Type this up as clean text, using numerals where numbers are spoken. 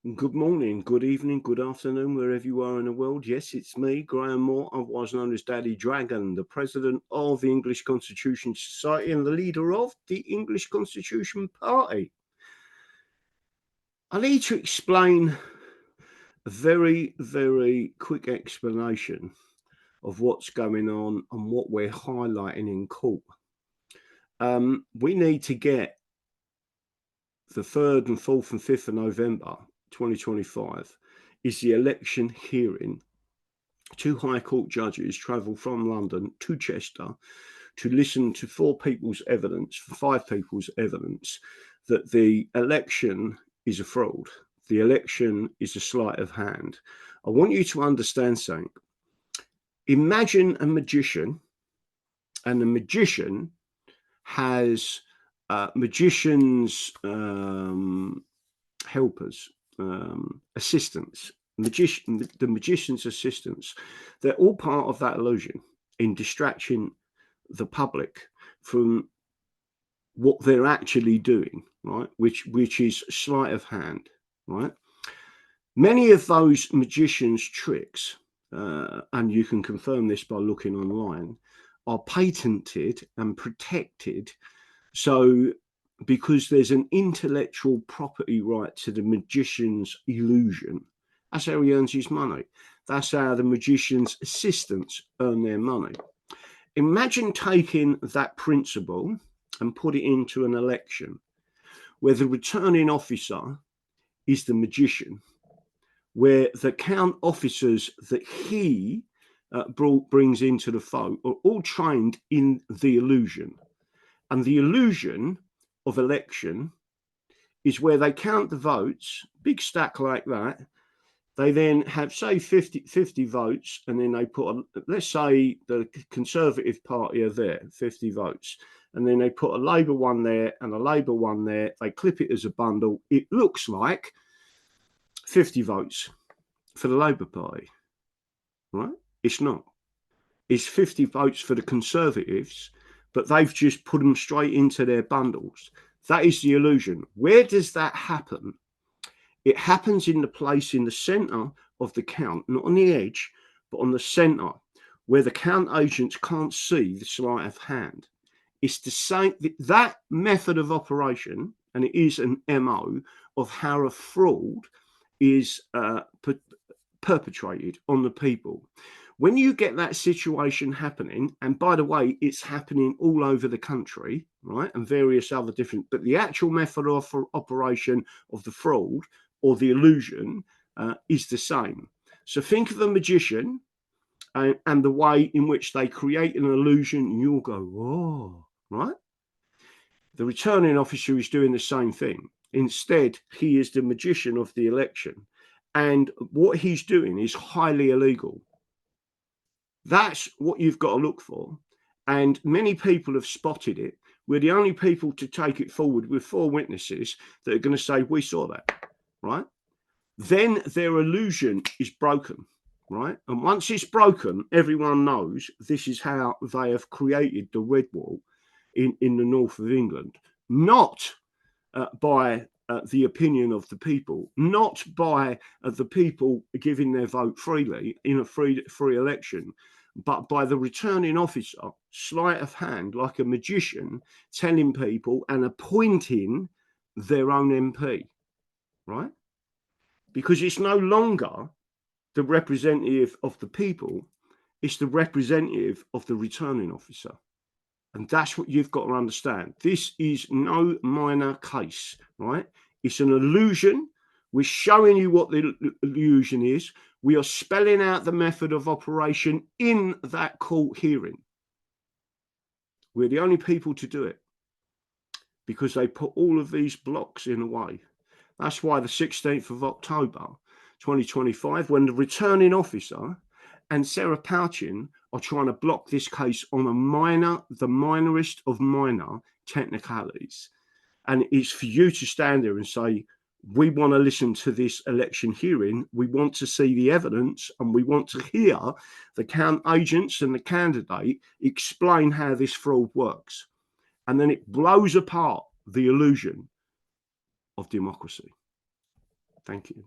Good morning, good evening, good afternoon, wherever you are in the world. Yes, it's me, Graham Moore, otherwise known as Daddy Dragon, the president of the English Constitution Society and the leader of the English Constitution Party. I need to explain a very, very quick explanation of what's going on and what we're highlighting in court. We need to get the 3rd and 4th and 5th of November 2025 is the election hearing. Two High Court judges travel from London to Chester to listen to five people's evidence that the election is a fraud. The election is a sleight of hand. I want you to understand something. Imagine a magician, and the magician has magicians' helpers, assistants. The magician's assistants, they're all part of that illusion in distracting the public from what they're actually doing, right? Which is sleight of hand, right? Many of those magicians' tricks, and you can confirm this by looking online, are patented and protected. So because there's an intellectual property right to the magician's illusion. That's how he earns his money. That's how the magician's assistants earn their money. Imagine taking that principle and put it into an election where the returning officer is the magician, where the count officers that he brings into the vote are all trained in the illusion. And the illusion of election is where they count the votes, big stack like that. They then have, say, 50 votes, and then they put, let's say the Conservative Party are there, 50 votes, and then they put a Labour one there and a Labour one there. They clip it as a bundle. It looks like 50 votes for the Labour Party, right? It's not. It's 50 votes for the Conservatives, but they've just put them straight into their bundles. That is the illusion. Where does that happen? It happens in the place in the centre of the count, not on the edge, but on the centre, where the count agents can't see the sleight of hand. It's the same, that method of operation, and it is an MO of how a fraud is perpetrated on the people. When you get that situation happening, and by the way, it's happening all over the country, right, and various other different, but the actual method of operation of the fraud or the illusion is the same. So think of a magician and the way in which they create an illusion, you'll go, whoa, right? The returning officer is doing the same thing. Instead, he is the magician of the election. And what he's doing is highly illegal. That's what you've got to look for. And many people have spotted it. We're the only people to take it forward with 4 witnesses that are going to say, we saw that, right? Then their illusion is broken, right? And once it's broken, everyone knows this is how they have created the red wall in the north of England, not by the opinion of the people, not by the people giving their vote freely in a free election, but by the returning officer, sleight of hand, like a magician, telling people and appointing their own MP, right? Because it's no longer the representative of the people, it's the representative of the returning officer. And that's what you've got to understand. This is no minor case, right? It's an illusion. We're showing you what the illusion is. We are spelling out the method of operation in that court hearing. We're the only people to do it because they put all of these blocks in a way. That's why the 16th of October, 2025, when the returning officer and Sarah Pouchin are trying to block this case on the minorest of minor technicalities. And it's for you to stand there and say, we want to listen to this election hearing. We want to see the evidence and we want to hear the count agents and the candidate explain how this fraud works. And then it blows apart the illusion of democracy. Thank you.